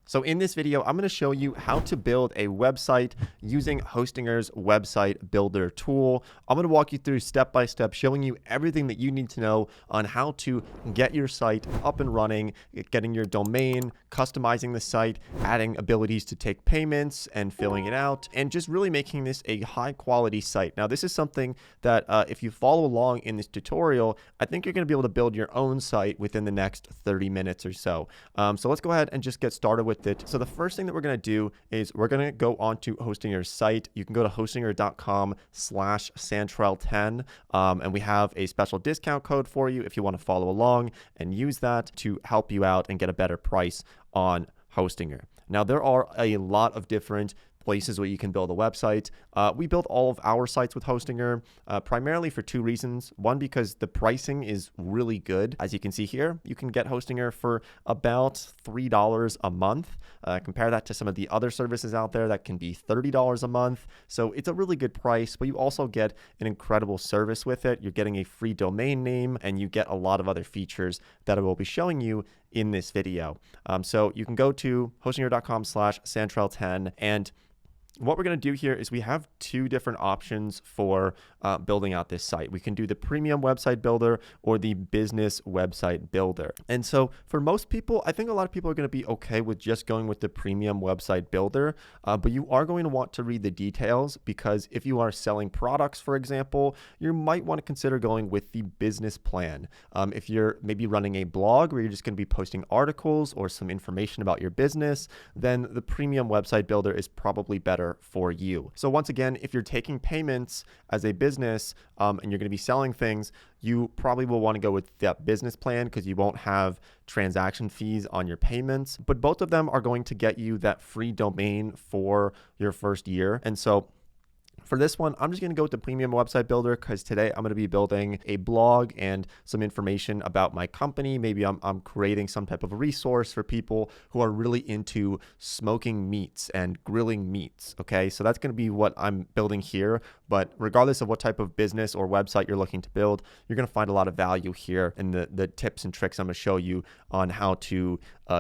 So in this video, I'm going to show you how to build a website using Hostinger's website builder tool. I'm going to walk you through step by step, showing you everything that you need to know on how to get your site up and running, getting your domain, customizing the site, adding abilities to take payments and filling it out, and just really making this a high quality site. Now, this is something that if you follow along in this tutorial, I think you're going to be able to build your own site within the next 30 minutes or so. So let's go ahead and just get started with it. So the first thing that we're going to do is we're going to go onto Hostinger's site. You can go to hostinger.com/Santrel10, and we have a special discount code for you if you want to follow along and use that to help you out and get a better price on Hostinger. Now, there are a lot of different places where you can build a website. We build all of our sites with Hostinger primarily for two reasons. One, because the pricing is really good. As you can see here, you can get Hostinger for about $3 a month. Compare that to some of the other services out there that can be $30 a month. So it's a really good price, but you also get an incredible service with it. You're getting a free domain name, and you get a lot of other features that I will be showing you in this video. So you can go to hostinger.com/Santrel10, and what we're going to do here is we have two different options for building out this site. We can do the premium website builder or the business website builder. And so for most people, I think a lot of people are going to be okay with just going with the premium website builder, but you are going to want to read the details, because if you are selling products, for example, you might want to consider going with the business plan. If you're maybe running a blog where you're just going to be posting articles or some information about your business, then the premium website builder is probably better for you. So once again, if you're taking payments as a business and you're going to be selling things, you probably will want to go with that business plan because you won't have transaction fees on your payments. But both of them are going to get you that free domain for your first year. And so for this one, I'm just going to go with the premium website builder because today I'm going to be building a blog and some information about my company. Maybe I'm creating some type of resource for people who are really into smoking meats and grilling meats. Okay, so that's going to be what I'm building here. But regardless of what type of business or website you're looking to build, you're going to find a lot of value here in the tips and tricks I'm going to show you on how to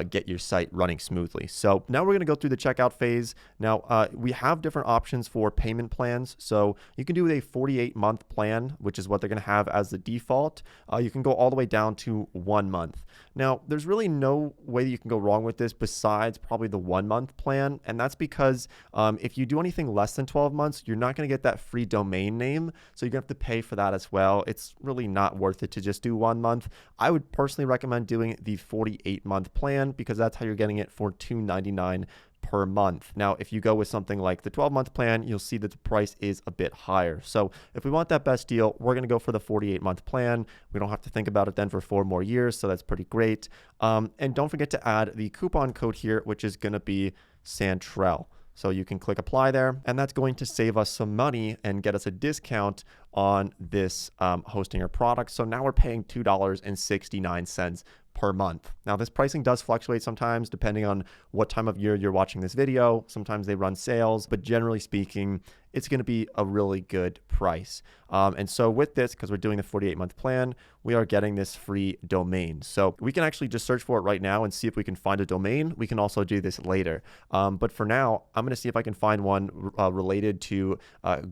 get your site running smoothly. So now we're going to go through the checkout phase. Now, we have different options for payment plans. So you can do a 48-month plan, which is what they're going to have as the default. You can go all the way down to 1 month. Now, there's really no way that you can go wrong with this besides probably the 1 month plan. And that's because if you do anything less than 12 months, you're not going to get that free domain name. So you're going to have to pay for that as well. It's really not worth it to just do 1 month. I would personally recommend doing the 48-month plan because that's how you're getting it for $2.99 per month. Now, if you go with something like the 12-month plan, you'll see that the price is a bit higher. So if we want that best deal, we're going to go for the 48-month plan. We don't have to think about it then for 4 more years. So that's pretty great. And don't forget to add the coupon code here, which is going to be Santrel. So you can click apply there, and that's going to save us some money and get us a discount on this Hostinger product. So now we're paying $2.69 per month. Now, this pricing does fluctuate sometimes depending on what time of year you're watching this video. Sometimes they run sales, but generally speaking, it's going to be a really good price. And so with this, because we're doing the 48-month plan, we are getting this free domain. So we can actually just search for it right now and see if we can find a domain. We can also do this later. But for now, I'm going to see if I can find one related to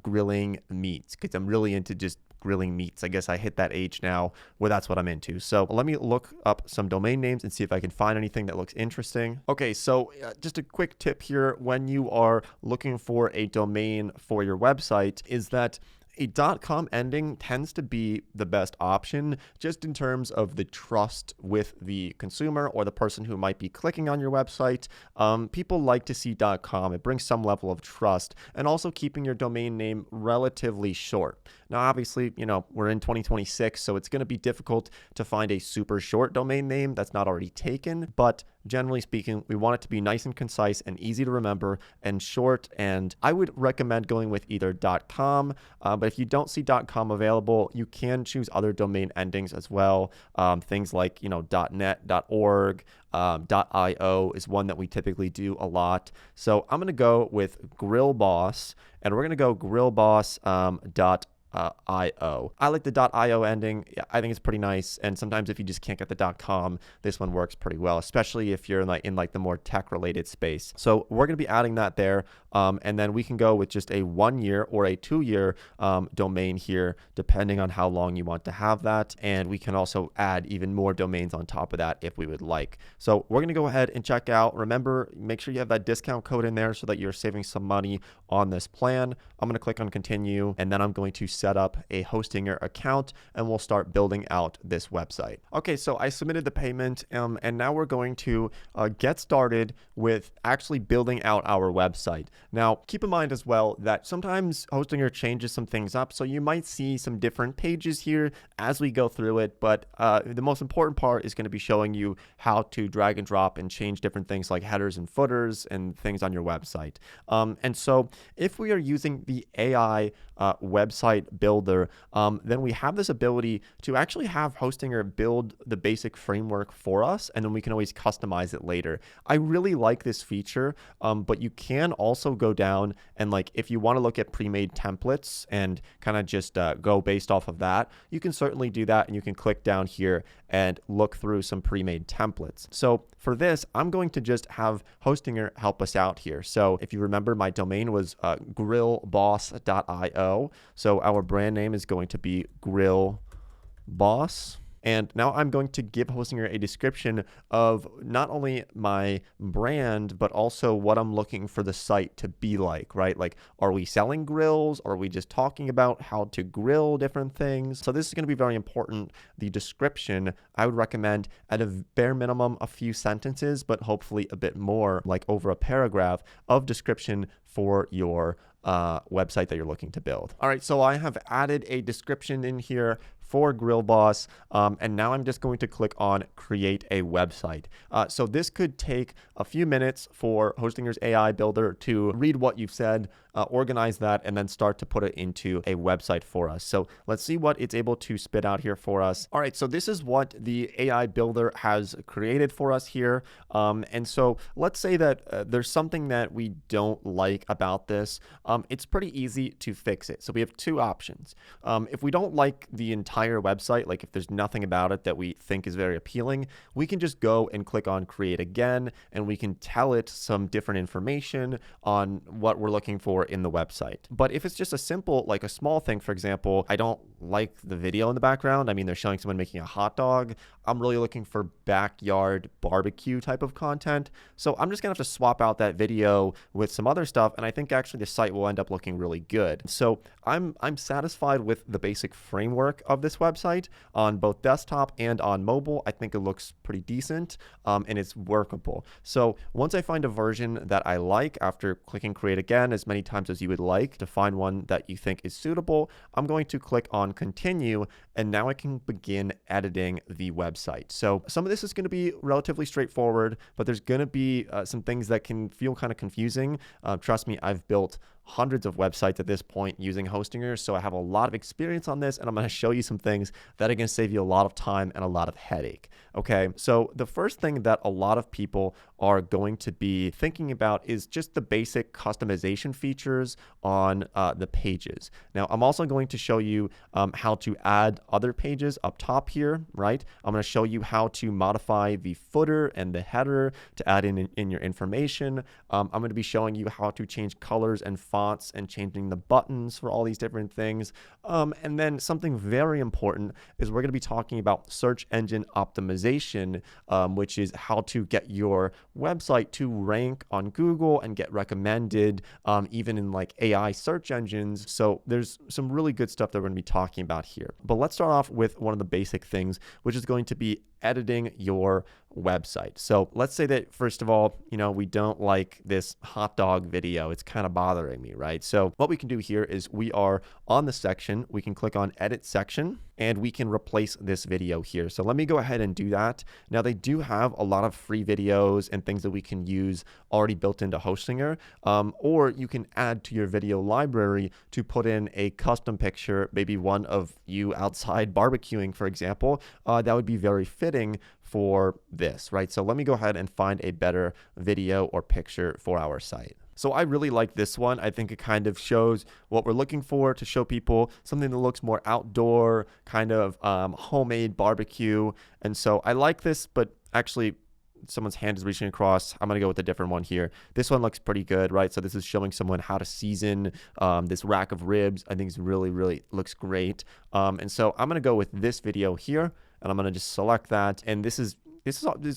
grilling meats, because I'm really into just grilling meats. I guess I hit that age now where that's what I'm into. So let me look up some domain names and see if I can find anything that looks interesting. Okay, so just a quick tip here when you are looking for a domain for your website is that a .com ending tends to be the best option just in terms of the trust with the consumer or the person who might be clicking on your website. People like to see .com. It brings some level of trust, and also keeping your domain name relatively short. Now, obviously, we're in 2026, so it's going to be difficult to find a super short domain name that's not already taken, but generally speaking, we want it to be nice and concise and easy to remember and short. And I would recommend going with either .com, but if you don't see .com available, you can choose other domain endings as well. Things like, .net, .org, .io is one that we typically do a lot. So I'm going to go with GrillBoss, and we're going to go grillboss.io. .io. I like the .io ending. Yeah, I think it's pretty nice. And sometimes if you just can't get the .com, this one works pretty well, especially if you're in like the more tech related space. So we're going to be adding that there. And then we can go with just a 1 year or a 2 year domain here, depending on how long you want to have that. And we can also add even more domains on top of that if we would like. So we're going to go ahead and check out. Remember, make sure you have that discount code in there so that you're saving some money on this plan. I'm going to click on continue, and then I'm going to set up a Hostinger account, and we'll start building out this website. Okay, so I submitted the payment, and now we're going to get started with actually building out our website. Now, keep in mind as well that sometimes Hostinger changes some things up, so you might see some different pages here as we go through it, but the most important part is going to be showing you how to drag and drop and change different things like headers and footers and things on your website. And so if we are using the AI website builder, then we have this ability to actually have Hostinger build the basic framework for us, and then we can always customize it later. I really like this feature, but you can also go down and, like, if you want to look at pre-made templates and kind of just go based off of that, you can certainly do that, and you can click down here and look through some pre-made templates. So for this, I'm going to just have Hostinger help us out here. So if you remember, my domain was grillboss.io. So our brand name is going to be Grill Boss. And now I'm going to give Hostinger a description of not only my brand, but also what I'm looking for the site to be like, right? Like, are we selling grills? Are we just talking about how to grill different things? So this is going to be very important. The description, I would recommend at a bare minimum, a few sentences, but hopefully a bit more, like over a paragraph of description for your website that you're looking to build. All right, so I have added a description in here for Grill Boss, and now I'm just going to click on create a website. So this could take a few minutes for Hostinger's AI builder to read what you've said, organize that, and then start to put it into a website for us. So let's see what it's able to spit out here for us. All right, so this is what the AI builder has created for us here. And so let's say that there's something that we don't like about this. It's pretty easy to fix it. So we have two options. If we don't like the entire website, like if there's nothing about it that we think is very appealing, we can just go and click on create again, and we can tell it some different information on what we're looking for in the website. But if it's just a simple, like a small thing, for example, I don't like the video in the background. I mean, they're showing someone making a hot dog. I'm really looking for backyard barbecue type of content. So I'm just gonna have to swap out that video with some other stuff, and I think actually the site will end up looking really good. So I'm satisfied with the basic framework of this website on both desktop and on mobile. I think it looks pretty decent, and it's workable. So once I find a version that I like, after clicking create again as many times as you would like to find one that you think is suitable, I'm going to click on continue, and now I can begin editing the website. So some of this is going to be relatively straightforward, but there's going to be some things that can feel kind of confusing. Trust me, I've built hundreds of websites at this point using Hostinger, so I have a lot of experience on this, and I'm going to show you some things that are going to save you a lot of time and a lot of headache. Okay, so the first thing that a lot of people are going to be thinking about is just the basic customization features on the pages. Now, I'm also going to show you how to add other pages up top here, right? I'm going to show you how to modify the footer and the header to add in your information. I'm going to be showing you how to change colors and fonts and changing the buttons for all these different things. And then something very important is we're going to be talking about search engine optimization, which is how to get your website to rank on Google and get recommended, even in like AI search engines. So there's some really good stuff that we're going to be talking about here. But let's start off with one of the basic things, which is going to be editing your website. So let's say that, first of all, we don't like this hot dog video. It's kind of bothering me, right? So what we can do here is we are on the section. We can click on edit section, and we can replace this video here. So let me go ahead and do that. Now, they do have a lot of free videos and things that we can use already built into Hostinger, or you can add to your video library to put in a custom picture, maybe one of you outside barbecuing, for example. That would be very fitting for this, right? So let me go ahead and find a better video or picture for our site. So I really like this one. I think it kind of shows what we're looking for, to show people something that looks more outdoor, kind of homemade barbecue. And so I like this, but actually someone's hand is reaching across. I'm going to go with a different one here. This one looks pretty good, right? So this is showing someone how to season this rack of ribs. I think it's really, really looks great. And so I'm going to go with this video here, and I'm going to just select that. And this is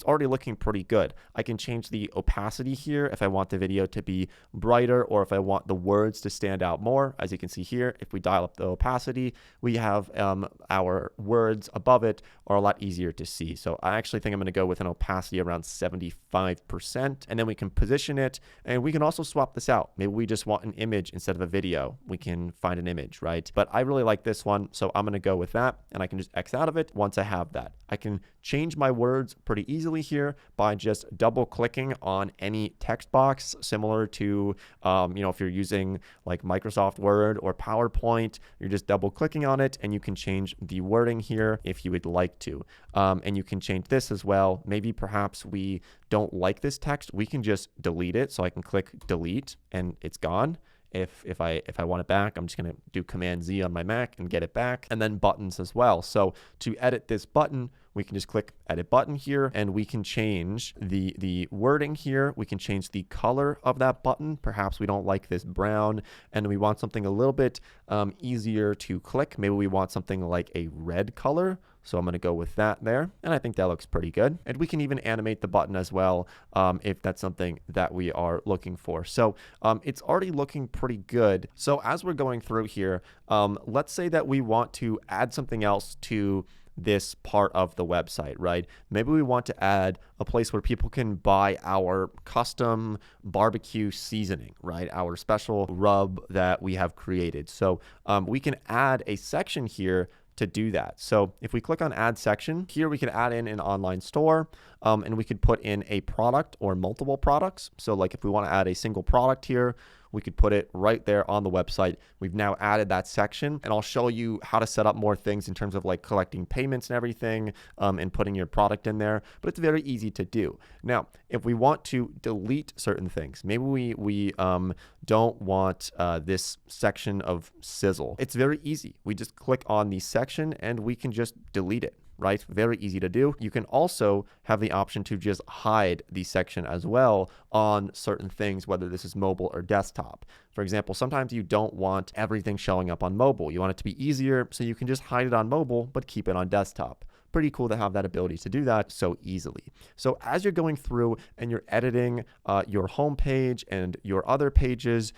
already looking pretty good. I can change the opacity here if I want the video to be brighter, or if I want the words to stand out more. As you can see here, if we dial up the opacity, we have our words above it are a lot easier to see. So I actually think I'm going to go with an opacity around 75%, and then we can position it, and we can also swap this out. Maybe we just want an image instead of a video. We can find an image, right? But I really like this one, so I'm going to go with that, and I can just X out of it once I have that. I can change my words pretty easily here by just double clicking on any text box, similar to, if you're using like Microsoft Word or PowerPoint, you're just double clicking on it, and you can change the wording here if you would like to. And you can change this as well. Maybe perhaps we don't like this text, we can just delete it. So I can click delete and it's gone. If I want it back, I'm just going to do Command Z on my Mac and get it back. And then buttons as well. So to edit this button, we can just click edit button here, and we can change the wording here. We can change the color of that button. Perhaps we don't like this brown and we want something a little bit easier to click. Maybe we want something like a red color. So I'm going to go with that there. And I think that looks pretty good. And we can even animate the button as well if that's something that we are looking for. So it's already looking pretty good. So as we're going through here, let's say that we want to add something else to this part of the website, right? Maybe we want to add a place where people can buy our custom barbecue seasoning, right? Our special rub that we have created. So we can add a section here to do that. So if we click on add section here, we can add in an online store, and we could put in a product or multiple products. So like if we want to add a single product here, we could put it right there on the website. We've now added that section, and I'll show you how to set up more things in terms of like collecting payments and everything, and putting your product in there, but it's very easy to do. Now, if we want to delete certain things, maybe we don't want this section of sizzle. It's very easy. We just click on the section and we can just delete it. Right? Very easy to do. You can also have the option to just hide the section as well on certain things, whether this is mobile or desktop. For example, sometimes you don't want everything showing up on mobile. You want it to be easier, so you can just hide it on mobile, but keep it on desktop. Pretty cool to have that ability to do that so easily. So as you're going through and you're editing your home page and your other pages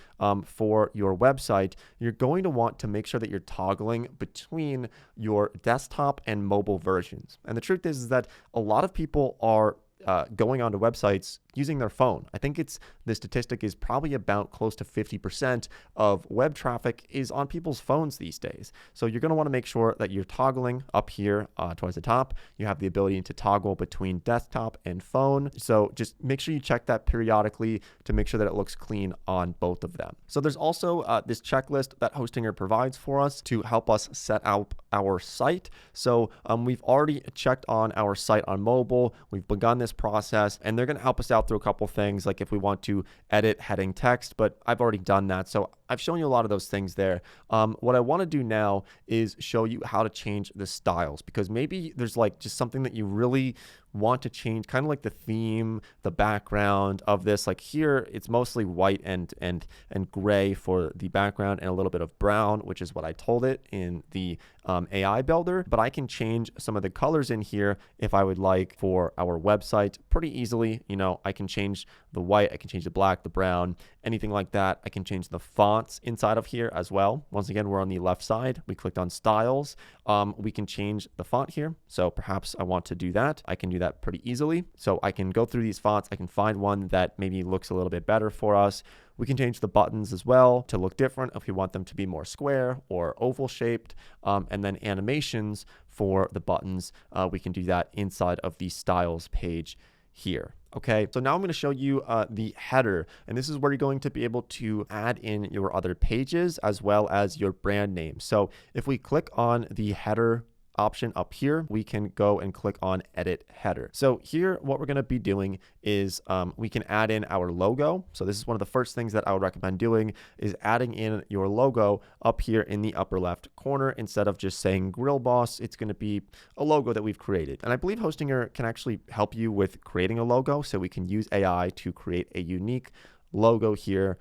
for your website, you're going to want to make sure that you're toggling between your desktop and mobile versions. And the truth is that a lot of people are going onto websites using their phone. I think the statistic is probably about close to 50% of web traffic is on people's phones these days. So you're going to want to make sure that you're toggling up here towards the top. You have the ability to toggle between desktop and phone. So just make sure you check that periodically to make sure that it looks clean on both of them. So there's also this checklist that Hostinger provides for us to help us set up our site. So we've already checked on our site on mobile. We've begun this process, and they're going to help us out through a couple things, like if we want to edit heading text, but I've already done that. So I've shown you a lot of those things there. What I want to do now is show you how to change the styles, because maybe there's like just something that you really want to change, kind of like the theme, the background of this. Like here, it's mostly white and gray for the background, and a little bit of brown, which is what I told it in the AI builder. But I can change some of the colors in here if I would like for our website pretty easily. I can change the white, I can change the black, the brown, anything like that. I can change the fonts inside of here as well. Once again, we're on the left side. We clicked on styles. We can change the font here. So perhaps I want to do that. I can do that pretty easily. So I can go through these fonts. I can find one that maybe looks a little bit better for us. We can change the buttons as well to look different if we want them to be more square or oval shaped. And then animations for the buttons, we can do that inside of the styles page here. Okay, so now I'm going to show you the header, and this is where you're going to be able to add in your other pages as well as your brand name. So if we click on the header option up here, we can go and click on edit header. So here, what we're going to be doing is we can add in our logo. So this is one of the first things that I would recommend doing, is adding in your logo up here in the upper left corner. Instead of just saying Grill Boss, it's going to be a logo that we've created. And I believe Hostinger can actually help you with creating a logo. So we can use AI to create a unique logo here.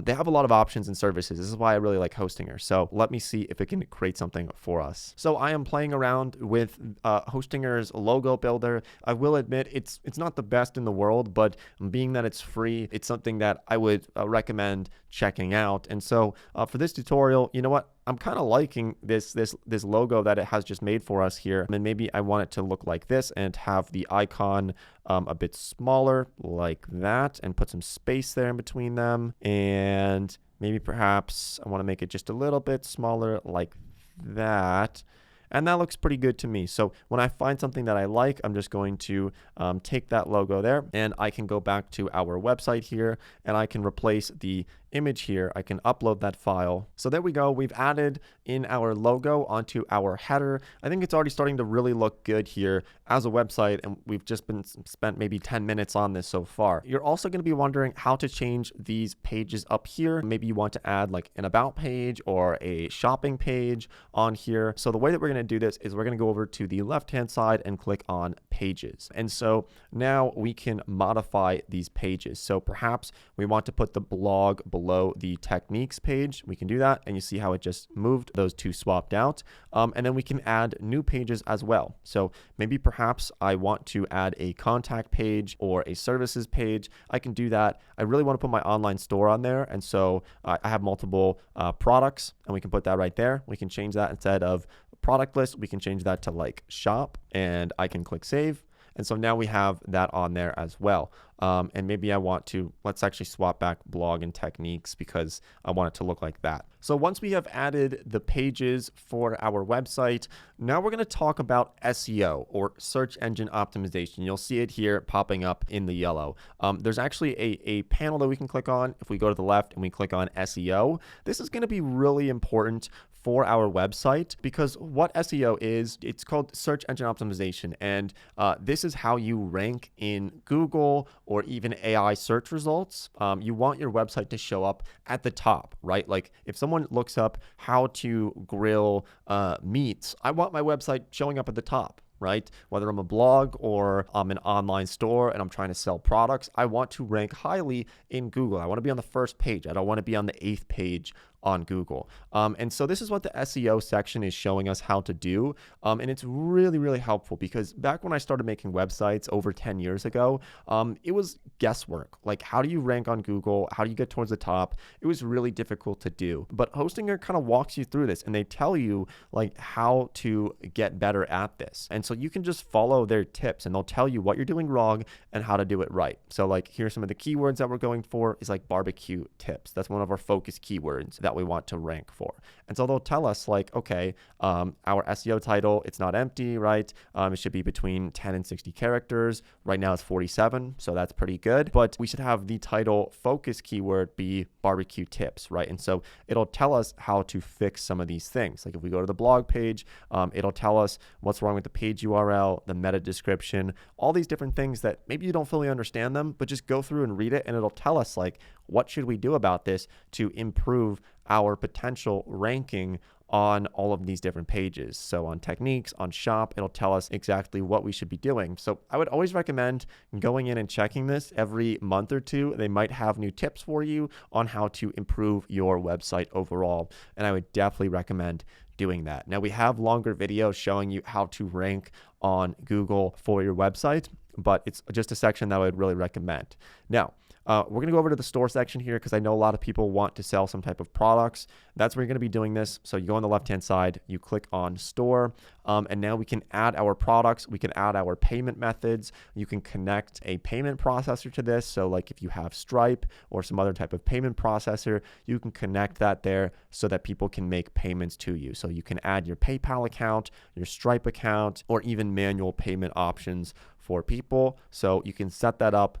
They have a lot of options and services. This is why I really like Hostinger. So let me see if it can create something for us. So I am playing around with Hostinger's logo builder. I will admit it's not the best in the world, but being that it's free, it's something that I would recommend checking out. And so for this tutorial, you know what? I'm kind of liking this logo that it has just made for us here. And maybe I want it to look like this and have the icon a bit smaller like that, and put some space there in between them. And maybe perhaps I want to make it just a little bit smaller like that. And that looks pretty good to me. So when I find something that I like, I'm just going to take that logo there, and I can go back to our website here, and I can replace the image here. I can upload that file. So there we go. We've added in our logo onto our header. I think it's already starting to really look good here as a website, and we've just been spent maybe 10 minutes on this so far. You're also going to be wondering how to change these pages up here. Maybe you want to add like an about page or a shopping page on here. So the way that we're going to do this is we're going to go over to the left-hand side and click on pages. And so now we can modify these pages. So perhaps we want to put the blog below the techniques page. We can do that, and you see how it just moved. Those two swapped out. And then we can add new pages as well. So maybe perhaps I want to add a contact page or a services page. I can do that. I really want to put my online store on there. And so I have multiple products, and we can put that right there. We can change that instead of product list. We can change that to like shop, and I can click save. And so now we have that on there as well. And maybe I want to, let's actually swap back blog and techniques because I want it to look like that. So once we have added the pages for our website, now we're going to talk about SEO, or search engine optimization. You'll see it here popping up in the yellow. There's actually a panel that we can click on. If we go to the left and we click on SEO, this is going to be really important for our website, because what SEO is, it's called search engine optimization. And this is how you rank in Google or even AI search results. You want your website to show up at the top, right? Like if someone looks up how to grill meats, I want my website showing up at the top, right? Whether I'm a blog or I'm an online store and I'm trying to sell products, I want to rank highly in Google. I want to be on the first page. I don't want to be on the 8th page on Google. And so this is what the SEO section is showing us how to do. And it's really, really helpful, because back when I started making websites over 10 years ago, it was guesswork. Like, how do you rank on Google? How do you get towards the top? It was really difficult to do. But Hostinger kind of walks you through this, and they tell you like how to get better at this. And so you can just follow their tips, and they'll tell you what you're doing wrong and how to do it right. So like, here's some of the keywords that we're going for is like barbecue tips. That's one of our focus keywords that we want to rank for. And so they'll tell us like, okay, our SEO title, it's not empty, right? It should be between 10 and 60 characters. Right now it's 47, so that's pretty good. But we should have the title focus keyword be barbecue tips, right? And so it'll tell us how to fix some of these things. Like if we go to the blog page, it'll tell us what's wrong with the page URL, the meta description, all these different things that maybe you don't fully understand them, but just go through and read it, and it'll tell us like, what should we do about this to improve our potential ranking on all of these different pages. So on techniques, on shop, it'll tell us exactly what we should be doing. So I would always recommend going in and checking this every month or two. They might have new tips for you on how to improve your website overall. And I would definitely recommend doing that. Now we have longer videos showing you how to rank on Google for your website, but it's just a section that I would really recommend. Now, we're going to go over to the store section here because I know a lot of people want to sell some type of products. That's where you're going to be doing this. So you go on the left-hand side, you click on store, and now we can add our products. We can add our payment methods. You can connect a payment processor to this. So like if you have Stripe or some other type of payment processor, you can connect that there so that people can make payments to you. So you can add your PayPal account, your Stripe account, or even manual payment options for people. So you can set that up.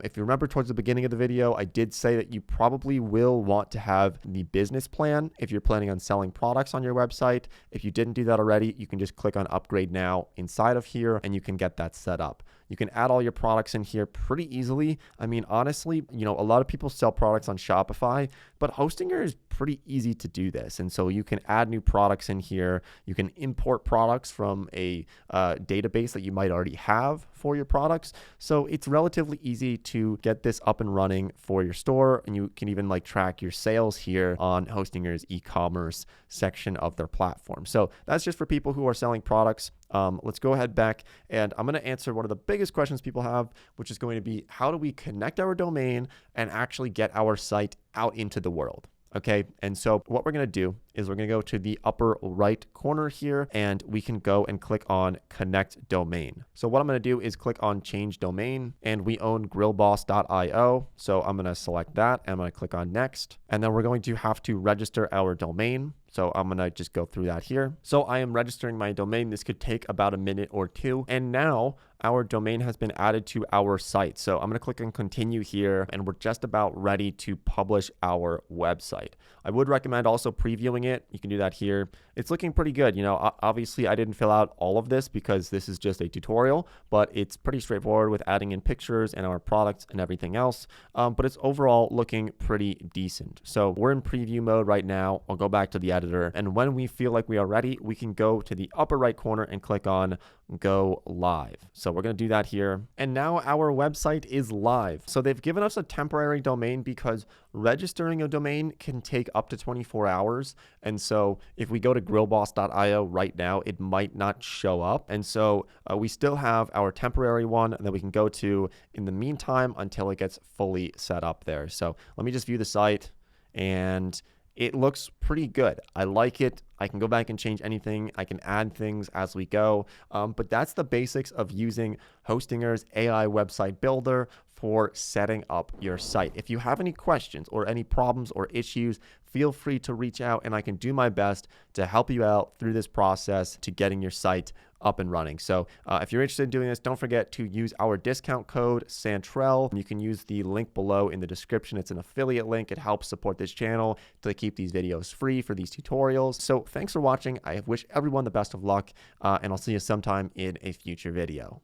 If you remember towards the beginning of the video, I did say that you probably will want to have the business plan if you're planning on selling products on your website. If you didn't do that already, you can just click on upgrade now inside of here and you can get that set up. You can add all your products in here pretty easily. I mean, honestly, a lot of people sell products on Shopify, but Hostinger is pretty easy to do this. And so you can add new products in here. You can import products from a database that you might already have for your products. So it's relatively easy to get this up and running for your store. And you can even track your sales here on Hostinger's e-commerce section of their platform. So that's just for people who are selling products. Let's go ahead back and I'm going to answer one of the biggest questions people have, which is going to be, how do we connect our domain and actually get our site out into the world? Okay, and so what we're going to do is we're going to go to the upper right corner here and we can go and click on connect domain. So what I'm going to do is click on change domain, and we own grillboss.io. So I'm going to select that and I'm going to click on next, and then we're going to have to register our domain. So I'm going to just go through that here. So I am registering my domain. This could take about a minute or two. And now our domain has been added to our site. So I'm going to click on continue here, and we're just about ready to publish our website. I would recommend also previewing it. You can do that here. It's looking pretty good. Obviously I didn't fill out all of this because this is just a tutorial, but it's pretty straightforward with adding in pictures and our products and everything else. But it's overall looking pretty decent. So we're in preview mode right now. I'll go back to the editor, and when we feel like we are ready, we can go to the upper right corner and click on go live. So we're going to do that here. And now our website is live. So they've given us a temporary domain because registering a domain can take up to 24 hours. And so if we go to grillboss.io right now, it might not show up. And so we still have our temporary one that we can go to in the meantime until it gets fully set up there. So let me just view the site, and it looks pretty good. I like it. I can go back and change anything. I can add things as we go. But that's the basics of using Hostinger's AI website builder for setting up your site. If you have any questions or any problems or issues, feel free to reach out and I can do my best to help you out through this process to getting your site up and running. So if you're interested in doing this, don't forget to use our discount code Santrel. You can use the link below in the description. It's an affiliate link. It helps support this channel to keep these videos free for these tutorials. So thanks for watching. I wish everyone the best of luck, and I'll see you sometime in a future video.